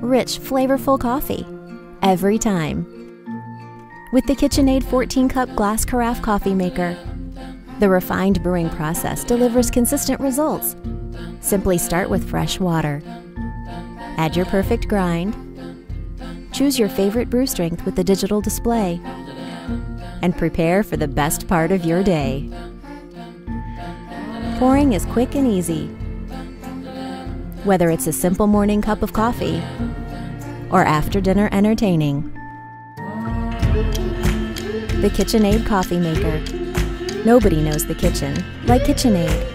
rich, flavorful coffee. Every time. With the KitchenAid 14-cup Glass Carafe Coffee Maker, the refined brewing process delivers consistent results. Simply start with fresh water. Add your perfect grind. Choose your favorite brew strength with the digital display. And prepare for the best part of your day. Pouring is quick and easy. Whether it's a simple morning cup of coffee or after-dinner entertaining. The KitchenAid Coffee Maker. Nobody knows the kitchen like KitchenAid.